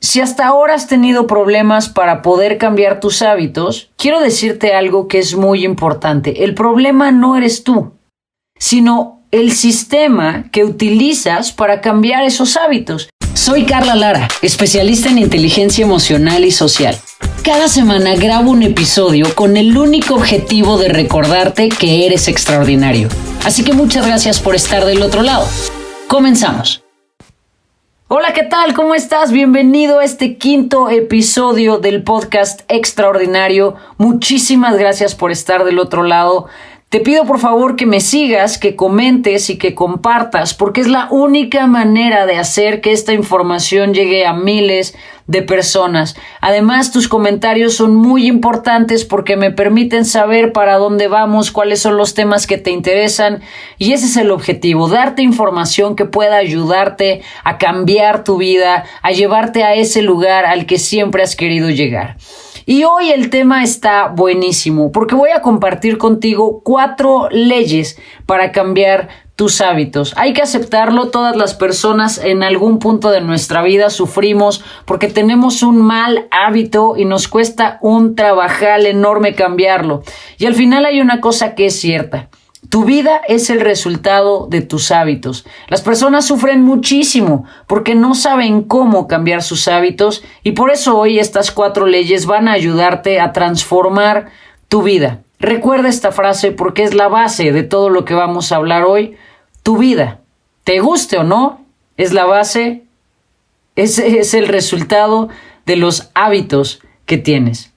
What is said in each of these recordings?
si hasta ahora has tenido problemas para poder cambiar tus hábitos, quiero decirte algo que es muy importante. El problema no eres tú, sino el sistema que utilizas para cambiar esos hábitos. Soy Carla Lara, especialista en inteligencia emocional y social. Cada semana grabo un episodio con el único objetivo de recordarte que eres extraordinario. Así que muchas gracias por estar del otro lado. Comenzamos. Hola, ¿qué tal? ¿Cómo estás? Bienvenido a este quinto episodio del podcast Extraordinario. Muchísimas gracias por estar del otro lado. Te pido por favor que me sigas, que comentes y que compartas, porque es la única manera de hacer que esta información llegue a miles de personas. Además, tus comentarios son muy importantes porque me permiten saber para dónde vamos, cuáles son los temas que te interesan, y ese es el objetivo, darte información que pueda ayudarte a cambiar tu vida, a llevarte a ese lugar al que siempre has querido llegar. Y hoy el tema está buenísimo porque voy a compartir contigo 4 leyes para cambiar tus hábitos. Hay que aceptarlo, todas las personas en algún punto de nuestra vida sufrimos porque tenemos un mal hábito y nos cuesta un trabajal enorme cambiarlo. Y al final hay una cosa que es cierta. Tu vida es el resultado de tus hábitos. Las personas sufren muchísimo porque no saben cómo cambiar sus hábitos y por eso hoy estas 4 leyes van a ayudarte a transformar tu vida. Recuerda esta frase porque es la base de todo lo que vamos a hablar hoy. Tu vida, te guste o no, es la base, es el resultado de los hábitos que tienes.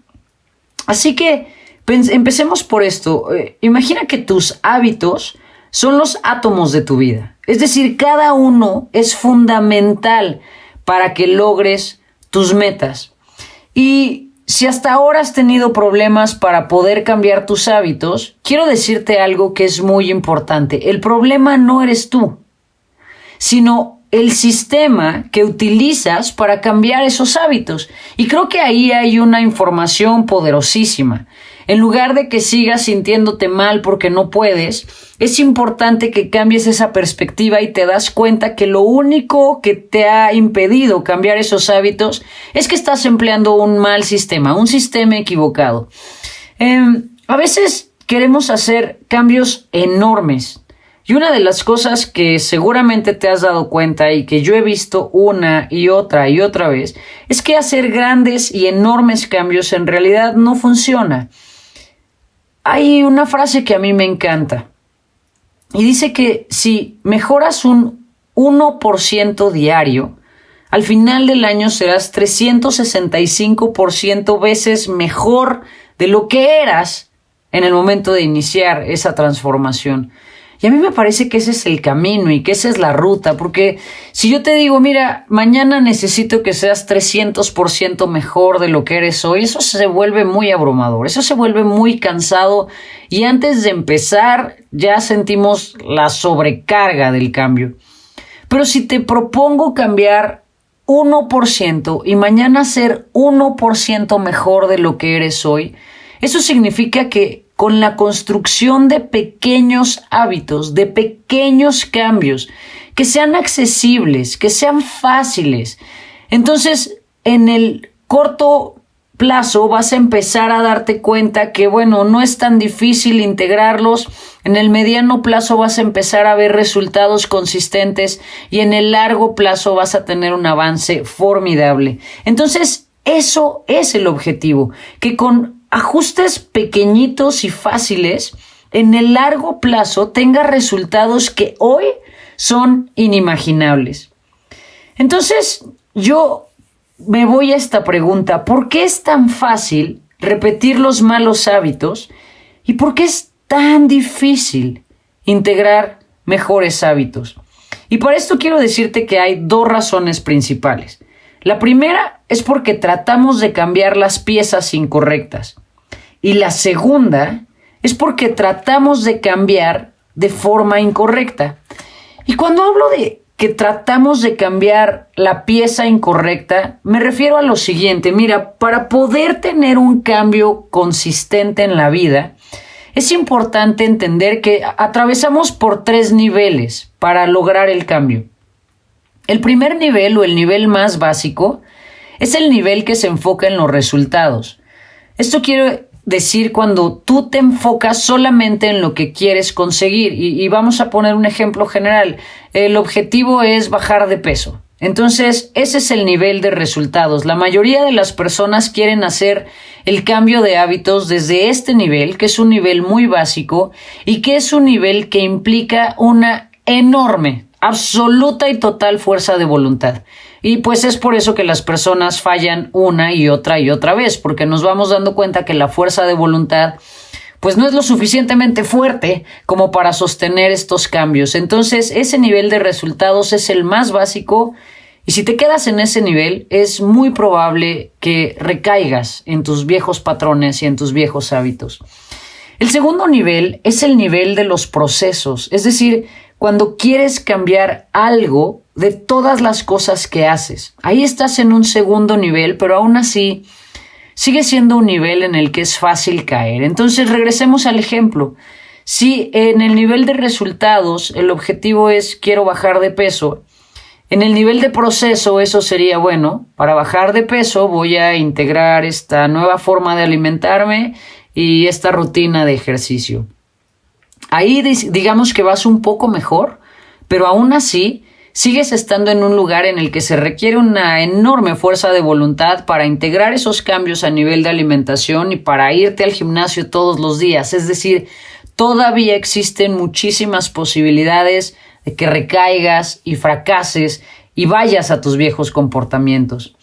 Así que empecemos por esto. Imagina que tus hábitos son los átomos de tu vida. Es decir, cada uno es fundamental para que logres tus metas. Y si hasta ahora has tenido problemas para poder cambiar tus hábitos, quiero decirte algo que es muy importante. El problema no eres tú, sino el sistema que utilizas para cambiar esos hábitos. Y creo que ahí hay una información poderosísima. En lugar de que sigas sintiéndote mal porque no puedes, es importante que cambies esa perspectiva y te das cuenta que lo único que te ha impedido cambiar esos hábitos es que estás empleando un mal sistema, un sistema equivocado. A veces queremos hacer cambios enormes. Y una de las cosas que seguramente te has dado cuenta y que yo he visto una y otra vez es que hacer grandes y enormes cambios en realidad no funciona. Hay una frase que a mí me encanta y dice que si mejoras un 1% diario, al final del año serás 365% veces mejor de lo que eras en el momento de iniciar esa transformación. Y a mí me parece que ese es el camino y que esa es la ruta, porque si yo te digo, mira, mañana necesito que seas 300% mejor de lo que eres hoy, eso se vuelve muy abrumador, eso se vuelve muy cansado y antes de empezar ya sentimos la sobrecarga del cambio. Pero si te propongo cambiar 1% y mañana ser 1% mejor de lo que eres hoy, eso significa que con la construcción de pequeños hábitos, de pequeños cambios, que sean accesibles, que sean fáciles. Entonces, en el corto plazo vas a empezar a darte cuenta que, no es tan difícil integrarlos. En el mediano plazo vas a empezar a ver resultados consistentes y en el largo plazo vas a tener un avance formidable. Entonces, eso es el objetivo, que con ajustes pequeñitos y fáciles, en el largo plazo tenga resultados que hoy son inimaginables. Entonces, yo me voy a esta pregunta: ¿por qué es tan fácil repetir los malos hábitos? ¿Y por qué es tan difícil integrar mejores hábitos? Y para esto quiero decirte que hay 2 razones principales. La primera es porque tratamos de cambiar las piezas incorrectas. Y la segunda es porque tratamos de cambiar de forma incorrecta. Y cuando hablo de que tratamos de cambiar la pieza incorrecta, me refiero a lo siguiente. Mira, para poder tener un cambio consistente en la vida, es importante entender que atravesamos por 3 niveles para lograr el cambio. El primer nivel o el nivel más básico Es el nivel que se enfoca en los resultados. Esto quiere decir cuando tú te enfocas solamente en lo que quieres conseguir. Y vamos a poner un ejemplo general. El objetivo es bajar de peso. Entonces, ese es el nivel de resultados. La mayoría de las personas quieren hacer el cambio de hábitos desde este nivel, que es un nivel muy básico y que es un nivel que implica una enorme, absoluta y total fuerza de voluntad. Y pues es por eso que las personas fallan una y otra vez, porque nos vamos dando cuenta que la fuerza de voluntad pues no es lo suficientemente fuerte como para sostener estos cambios. Entonces, ese nivel de resultados es el más básico y si te quedas en ese nivel, es muy probable que recaigas en tus viejos patrones y en tus viejos hábitos. El segundo nivel es el nivel de los procesos, es decir, cuando quieres cambiar algo de todas las cosas que haces. Ahí estás en un segundo nivel, pero aún así sigue siendo un nivel en el que es fácil caer. Entonces, regresemos al ejemplo. Si en el nivel de resultados el objetivo es quiero bajar de peso, en el nivel de proceso eso sería, bueno, para bajar de peso voy a integrar esta nueva forma de alimentarme y esta rutina de ejercicio. Ahí digamos que vas un poco mejor, pero aún así sigues estando en un lugar en el que se requiere una enorme fuerza de voluntad para integrar esos cambios a nivel de alimentación y para irte al gimnasio todos los días. Es decir, todavía existen muchísimas posibilidades de que recaigas y fracases y vayas a tus viejos comportamientos.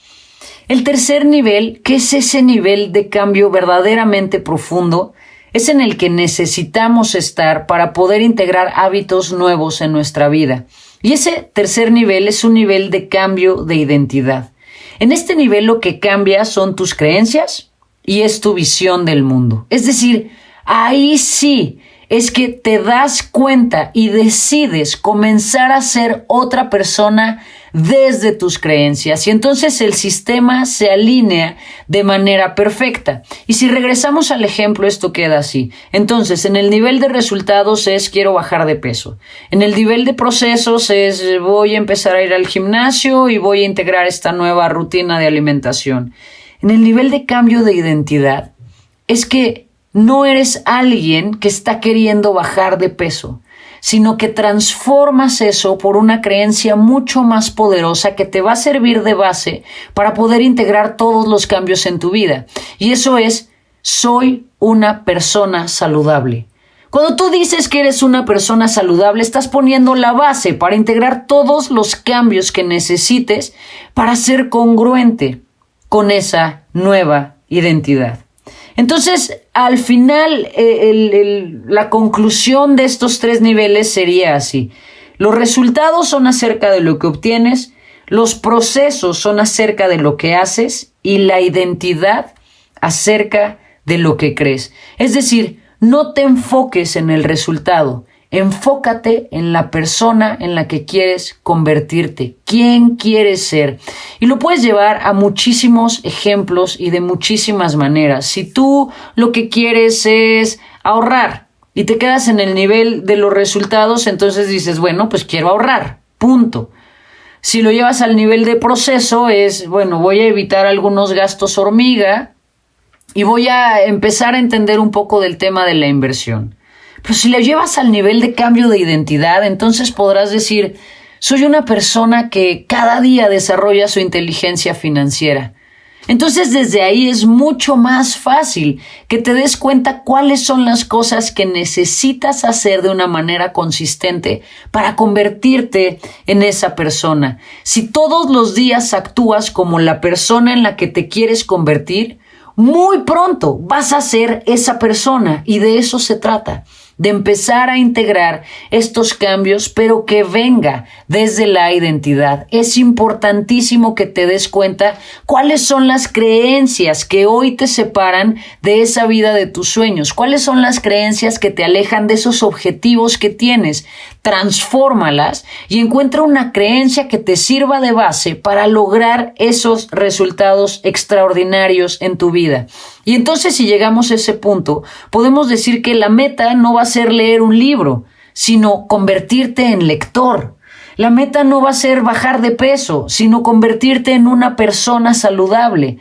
El tercer nivel, que es ese nivel de cambio verdaderamente profundo, es en el que necesitamos estar para poder integrar hábitos nuevos en nuestra vida. Y ese tercer nivel es un nivel de cambio de identidad. En este nivel lo que cambia son tus creencias y es tu visión del mundo. Es decir, ahí sí es que te das cuenta y decides comenzar a ser otra persona desde tus creencias y entonces el sistema se alinea de manera perfecta. Y si regresamos al ejemplo, esto queda así. Entonces, en el nivel de resultados es quiero bajar de peso. En el nivel de procesos es voy a empezar a ir al gimnasio y voy a integrar esta nueva rutina de alimentación. En el nivel de cambio de identidad es que no eres alguien que está queriendo bajar de peso, sino que transformas eso por una creencia mucho más poderosa que te va a servir de base para poder integrar todos los cambios en tu vida. Y eso es, soy una persona saludable. Cuando tú dices que eres una persona saludable, estás poniendo la base para integrar todos los cambios que necesites para ser congruente con esa nueva identidad. Entonces, al final, la conclusión de estos tres niveles sería así. Los resultados son acerca de lo que obtienes, los procesos son acerca de lo que haces y la identidad acerca de lo que crees. Es decir, no te enfoques en el resultado, enfócate en la persona en la que quieres convertirte, quién quieres ser. Y lo puedes llevar a muchísimos ejemplos y de muchísimas maneras. Si tú lo que quieres es ahorrar y te quedas en el nivel de los resultados, entonces dices, bueno, pues quiero ahorrar, punto. Si lo llevas al nivel de proceso es, bueno, voy a evitar algunos gastos hormiga y voy a empezar a entender un poco del tema de la inversión. Pero si lo llevas al nivel de cambio de identidad, entonces podrás decir, soy una persona que cada día desarrolla su inteligencia financiera. Entonces desde ahí es mucho más fácil que te des cuenta cuáles son las cosas que necesitas hacer de una manera consistente para convertirte en esa persona. Si todos los días actúas como la persona en la que te quieres convertir, muy pronto vas a ser esa persona y de eso se trata. De empezar a integrar estos cambios, pero que venga desde la identidad. Es importantísimo que te des cuenta cuáles son las creencias que hoy te separan de esa vida de tus sueños, cuáles son las creencias que te alejan de esos objetivos que tienes. Transfórmalas y encuentra una creencia que te sirva de base para lograr esos resultados extraordinarios en tu vida. Y entonces si llegamos a ese punto, podemos decir que la meta no va a ser leer un libro, sino convertirte en lector. La meta no va a ser bajar de peso, sino convertirte en una persona saludable.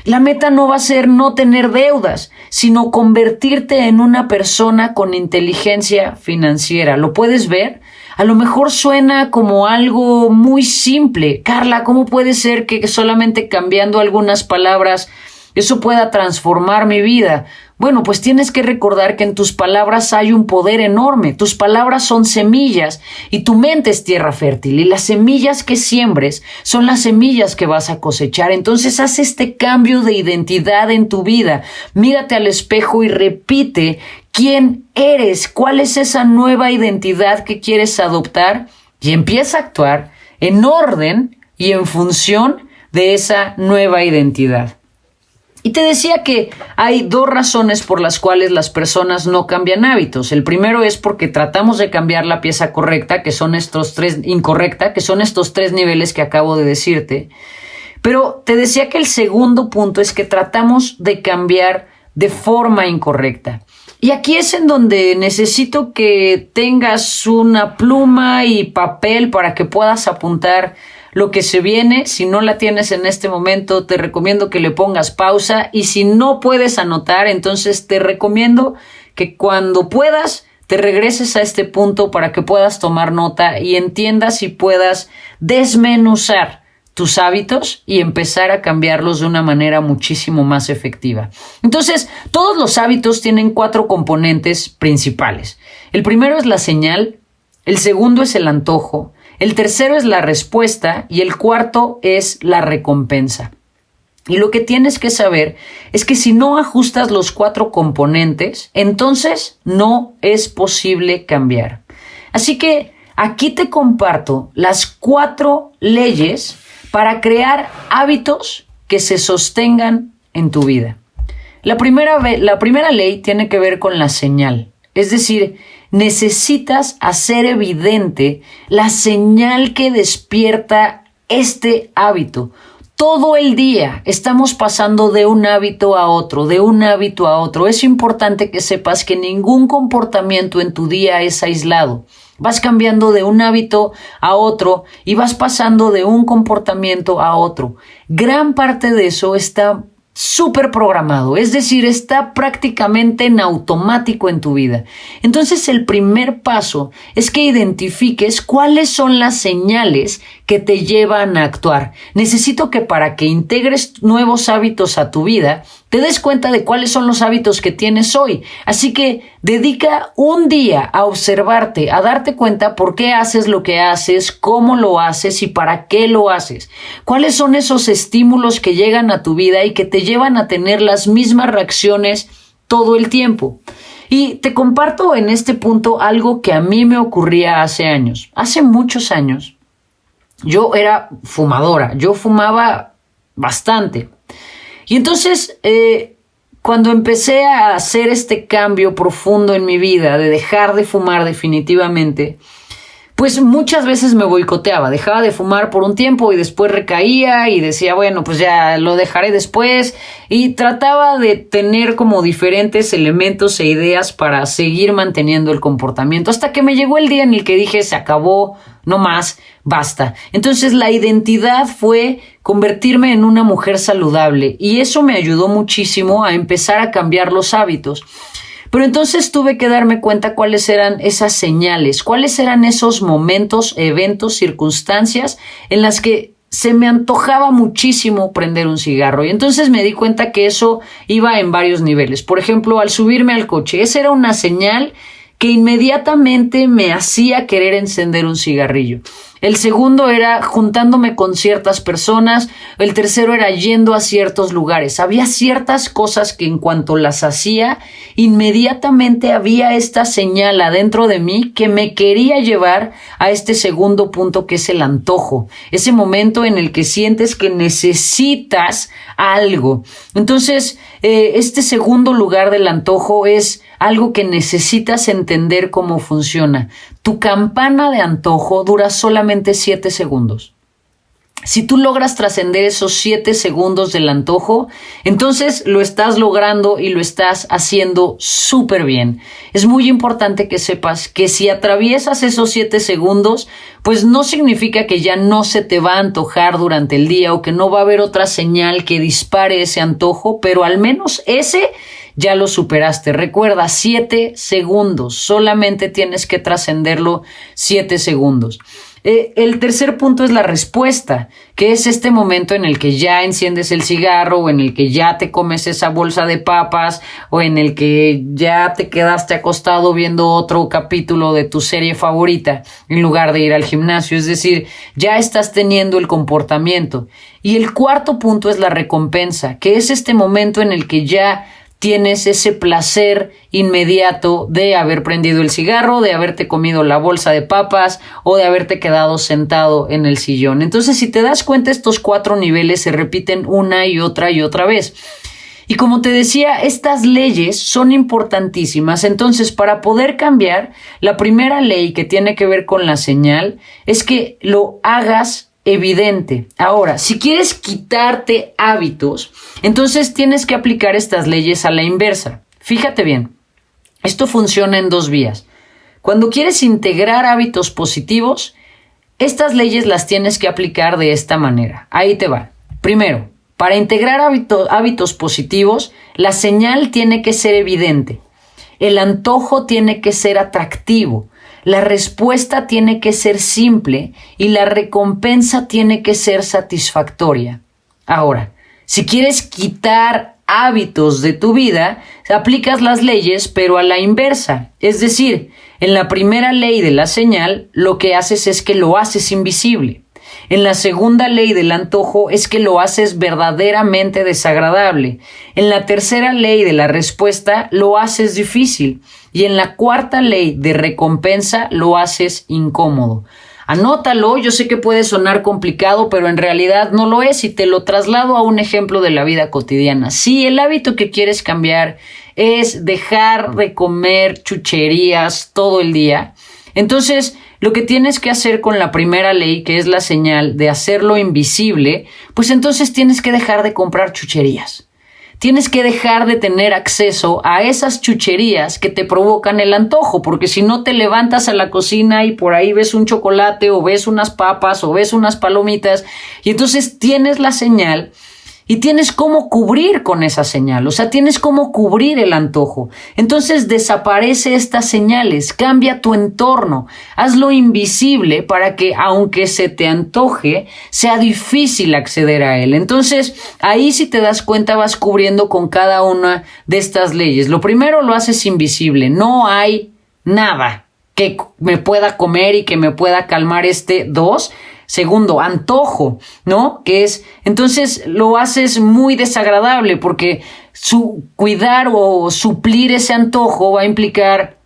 La meta no va a ser no tener deudas, sino convertirte en una persona con inteligencia financiera. ¿Lo puedes ver? A lo mejor suena como algo muy simple. Carla, ¿cómo puede ser que solamente cambiando algunas palabras eso pueda transformar mi vida? Bueno, pues tienes que recordar que en tus palabras hay un poder enorme. Tus palabras son semillas y tu mente es tierra fértil. Y las semillas que siembres son las semillas que vas a cosechar. Entonces haz este cambio de identidad en tu vida. Mírate al espejo y repite quién eres, cuál es esa nueva identidad que quieres adoptar y empieza a actuar en orden y en función de esa nueva identidad. Y te decía que hay dos razones por las cuales las personas no cambian hábitos. El primero es porque tratamos de cambiar la pieza correcta, que son estos tres, incorrecta, que son estos tres niveles que acabo de decirte. Pero te decía que el segundo punto es que tratamos de cambiar de forma incorrecta. Y aquí es en donde necesito que tengas una pluma y papel para que puedas apuntar lo que se viene. Si no la tienes en este momento, te recomiendo que le pongas pausa, y si no puedes anotar, entonces te recomiendo que cuando puedas te regreses a este punto para que puedas tomar nota y entiendas y puedas desmenuzar tus hábitos y empezar a cambiarlos de una manera muchísimo más efectiva. Entonces, todos los hábitos tienen 4 componentes principales. El primero es la señal, el segundo es el antojo, el tercero es la respuesta y el cuarto es la recompensa. Y lo que tienes que saber es que si no ajustas los 4 componentes, entonces no es posible cambiar. Así que aquí te comparto las 4 leyes para crear hábitos que se sostengan en tu vida. La primera ley tiene que ver con la señal. Es decir, necesitas hacer evidente la señal que despierta este hábito. Todo el día estamos pasando de un hábito a otro, de un hábito a otro. Es importante que sepas que ningún comportamiento en tu día es aislado. Vas cambiando de un hábito a otro y vas pasando de un comportamiento a otro. Gran parte de eso está súper programado, es decir, está prácticamente en automático en tu vida. Entonces, el primer paso es que identifiques cuáles son las señales que te llevan a actuar. Necesito que para que integres nuevos hábitos a tu vida, te des cuenta de cuáles son los hábitos que tienes hoy. Así que dedica un día a observarte, a darte cuenta por qué haces lo que haces, cómo lo haces y para qué lo haces. ¿Cuáles son esos estímulos que llegan a tu vida y que te llevan a tener las mismas reacciones todo el tiempo? Y te comparto en este punto algo que a mí me ocurría hace años. Hace muchos años yo era fumadora, yo fumaba bastante. Y entonces, cuando empecé a hacer este cambio profundo en mi vida, de dejar de fumar definitivamente, pues muchas veces me boicoteaba, dejaba de fumar por un tiempo y después recaía y decía, bueno, pues ya lo dejaré después, y trataba de tener como diferentes elementos e ideas para seguir manteniendo el comportamiento, hasta que me llegó el día en el que dije, se acabó, no más, basta. Entonces la identidad fue convertirme en una mujer saludable y eso me ayudó muchísimo a empezar a cambiar los hábitos. Pero entonces tuve que darme cuenta cuáles eran esas señales, cuáles eran esos momentos, eventos, circunstancias en las que se me antojaba muchísimo prender un cigarro. Y entonces me di cuenta que eso iba en varios niveles. Por ejemplo, al subirme al coche, esa era una señal que inmediatamente me hacía querer encender un cigarrillo. El segundo era juntándome con ciertas personas. El tercero era yendo a ciertos lugares. Había ciertas cosas que en cuanto las hacía, inmediatamente había esta señal adentro de mí que me quería llevar a este segundo punto, que es el antojo. Ese momento en el que sientes que necesitas algo. Entonces, este segundo lugar del antojo es algo que necesitas entender cómo funciona. Tu campana de antojo dura solamente 7 segundos. Si tú logras trascender esos 7 segundos del antojo, entonces lo estás logrando y lo estás haciendo súper bien. Es muy importante que sepas que si atraviesas esos 7 segundos, pues no significa que ya no se te va a antojar durante el día o que no va a haber otra señal que dispare ese antojo, pero al menos ese ya lo superaste. Recuerda, 7 segundos. Solamente tienes que trascenderlo 7 segundos. El tercer punto es la respuesta, que es este momento en el que ya enciendes el cigarro o en el que ya te comes esa bolsa de papas o en el que ya te quedaste acostado viendo otro capítulo de tu serie favorita en lugar de ir al gimnasio. Es decir, ya estás teniendo el comportamiento. Y el cuarto punto es la recompensa, que es este momento en el que ya tienes ese placer inmediato de haber prendido el cigarro, de haberte comido la bolsa de papas o de haberte quedado sentado en el sillón. Entonces, si te das cuenta, estos 4 niveles se repiten una y otra vez. Y como te decía, estas leyes son importantísimas. Entonces, para poder cambiar, la primera ley que tiene que ver con la señal es que lo hagas evidente. Ahora, si quieres quitarte hábitos, entonces tienes que aplicar estas leyes a la inversa. Fíjate bien, esto funciona en 2 vías. Cuando quieres integrar hábitos positivos, estas leyes las tienes que aplicar de esta manera. Ahí te va. Primero, para integrar hábitos positivos, la señal tiene que ser evidente. El antojo tiene que ser atractivo. La respuesta tiene que ser simple y la recompensa tiene que ser satisfactoria. Ahora, si quieres quitar hábitos de tu vida, aplicas las leyes pero a la inversa. Es decir, en la primera ley de la señal, lo que haces es que lo haces invisible. En la segunda ley del antojo es que lo haces verdaderamente desagradable. En la tercera ley de la respuesta lo haces difícil. Y en la cuarta ley de recompensa lo haces incómodo. Anótalo, yo sé que puede sonar complicado, pero en realidad no lo es y te lo traslado a un ejemplo de la vida cotidiana. Si el hábito que quieres cambiar es dejar de comer chucherías todo el día, entonces lo que tienes que hacer con la primera ley, que es la señal de hacerlo invisible, pues entonces tienes que dejar de comprar chucherías. Tienes que dejar de tener acceso a esas chucherías que te provocan el antojo, porque si no te levantas a la cocina y por ahí ves un chocolate o ves unas papas o ves unas palomitas y entonces tienes la señal y tienes cómo cubrir con esa señal, o sea, tienes cómo cubrir el antojo. Entonces desaparece estas señales, cambia tu entorno, hazlo invisible para que aunque se te antoje, sea difícil acceder a él. Entonces, ahí si te das cuenta vas cubriendo con cada una de estas leyes. Lo primero lo haces invisible, no hay nada que me pueda comer y que me pueda calmar este 2. Segundo, antojo, ¿no? Que es, entonces lo haces muy desagradable porque cuidar o suplir ese antojo va a implicar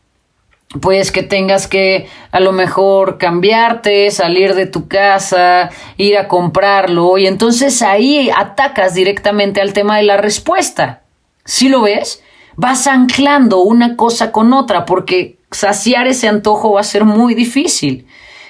pues que tengas que a lo mejor cambiarte, salir de tu casa, ir a comprarlo y entonces ahí atacas directamente al tema de la respuesta. ¿Sí lo ves? Vas anclando una cosa con otra porque saciar ese antojo va a ser muy difícil.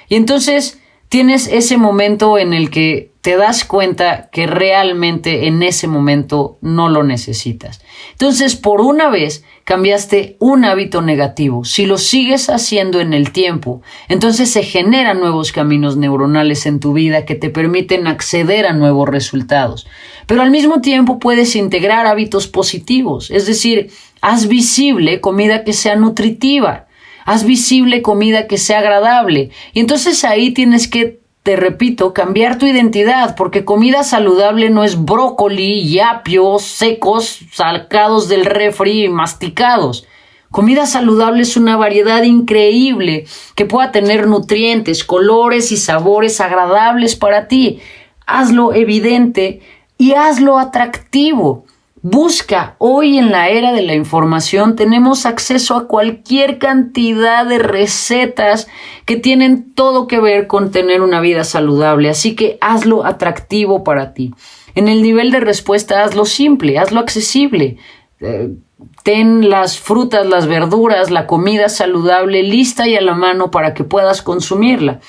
Y entonces tienes ese momento en el que te das cuenta que realmente en ese momento no lo necesitas. Entonces, por una vez cambiaste un hábito negativo. Si lo sigues haciendo en el tiempo, entonces se generan nuevos caminos neuronales en tu vida que te permiten acceder a nuevos resultados. Pero al mismo tiempo puedes integrar hábitos positivos. Es decir, haz visible comida que sea nutritiva. Haz visible comida que sea agradable. Y entonces ahí tienes que, te repito, cambiar tu identidad, porque comida saludable no es brócoli y apio secos, sacados del refri y masticados. Comida saludable es una variedad increíble que pueda tener nutrientes, colores y sabores agradables para ti. Hazlo evidente y hazlo atractivo. Busca, hoy en la era de la información tenemos acceso a cualquier cantidad de recetas que tienen todo que ver con tener una vida saludable, así que hazlo atractivo para ti. En el nivel de respuesta hazlo simple, hazlo accesible. Ten las frutas, las verduras, la comida saludable lista y a la mano para que puedas consumirla.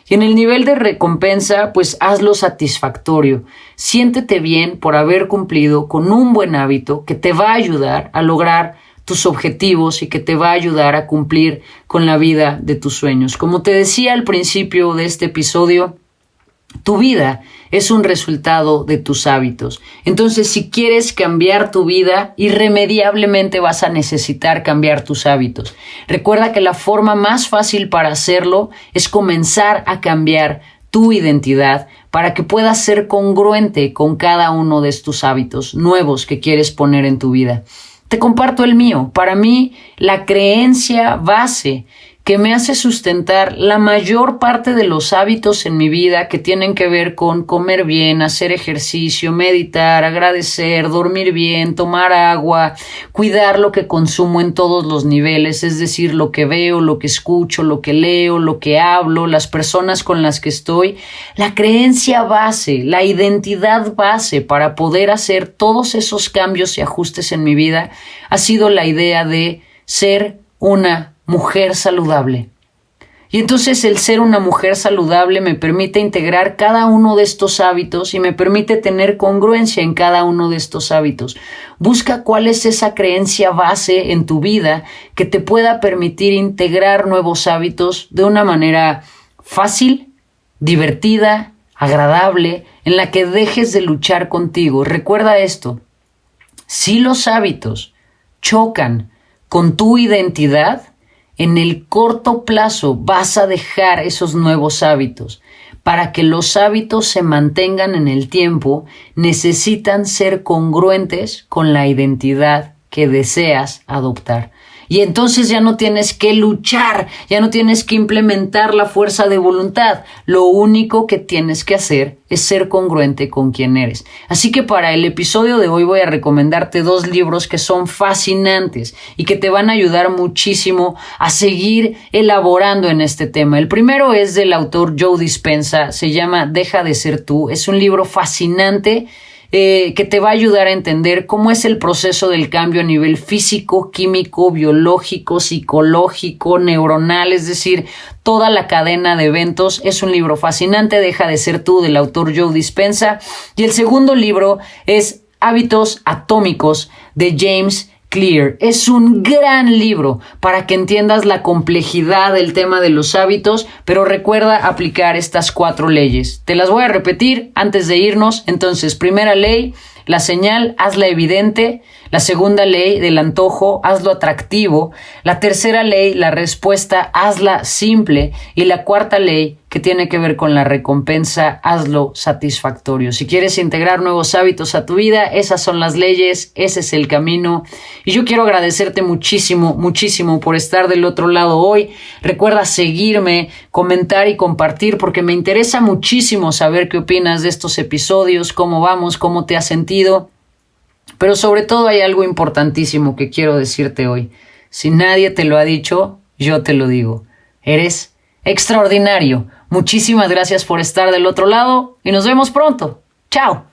Y en el nivel de recompensa, pues hazlo satisfactorio. Siéntete bien por haber cumplido con un buen hábito que te va a ayudar a lograr tus objetivos y que te va a ayudar a cumplir con la vida de tus sueños. Como te decía al principio de este episodio, tu vida es un resultado de tus hábitos. Entonces, si quieres cambiar tu vida, irremediablemente vas a necesitar cambiar tus hábitos. Recuerda que la forma más fácil para hacerlo es comenzar a cambiar tu identidad para que puedas ser congruente con cada uno de estos hábitos nuevos que quieres poner en tu vida. Te comparto el mío. Para mí, la creencia base que me hace sustentar la mayor parte de los hábitos en mi vida que tienen que ver con comer bien, hacer ejercicio, meditar, agradecer, dormir bien, tomar agua, cuidar lo que consumo en todos los niveles, es decir, lo que veo, lo que escucho, lo que leo, lo que hablo, las personas con las que estoy. La creencia base, la identidad base para poder hacer todos esos cambios y ajustes en mi vida ha sido la idea de ser una mujer saludable. Y entonces el ser una mujer saludable me permite integrar cada uno de estos hábitos y me permite tener congruencia en cada uno de estos hábitos. Busca cuál es esa creencia base en tu vida que te pueda permitir integrar nuevos hábitos de una manera fácil, divertida, agradable, en la que dejes de luchar contigo. Recuerda esto: si los hábitos chocan con tu identidad, en el corto plazo vas a dejar esos nuevos hábitos. Para que los hábitos se mantengan en el tiempo, necesitan ser congruentes con la identidad que deseas adoptar. Y entonces ya no tienes que luchar, ya no tienes que implementar la fuerza de voluntad. Lo único que tienes que hacer es ser congruente con quien eres. Así que para el episodio de hoy voy a recomendarte 2 libros que son fascinantes y que te van a ayudar muchísimo a seguir elaborando en este tema. El primero es del autor Joe Dispenza, se llama Deja de ser tú. Es un libro fascinante que te va a ayudar a entender cómo es el proceso del cambio a nivel físico, químico, biológico, psicológico, neuronal, es decir, toda la cadena de eventos. Es un libro fascinante, Deja de ser tú, del autor Joe Dispenza. Y el segundo libro es Hábitos Atómicos, de James Clear. Es un gran libro para que entiendas la complejidad del tema de los hábitos, pero recuerda aplicar estas 4 leyes. Te las voy a repetir antes de irnos. Entonces, primera ley, la señal, hazla evidente. La segunda ley, del antojo, hazlo atractivo. La tercera ley, la respuesta, hazla simple. Y la cuarta ley, que tiene que ver con la recompensa, hazlo satisfactorio. Si quieres integrar nuevos hábitos a tu vida, esas son las leyes, ese es el camino. Y yo quiero agradecerte muchísimo, muchísimo por estar del otro lado hoy. Recuerda seguirme, comentar y compartir, porque me interesa muchísimo saber qué opinas de estos episodios, cómo vamos, cómo te has sentido. Pero sobre todo hay algo importantísimo que quiero decirte hoy. Si nadie te lo ha dicho, yo te lo digo. Eres extraordinario. Muchísimas gracias por estar del otro lado y nos vemos pronto. ¡Chao!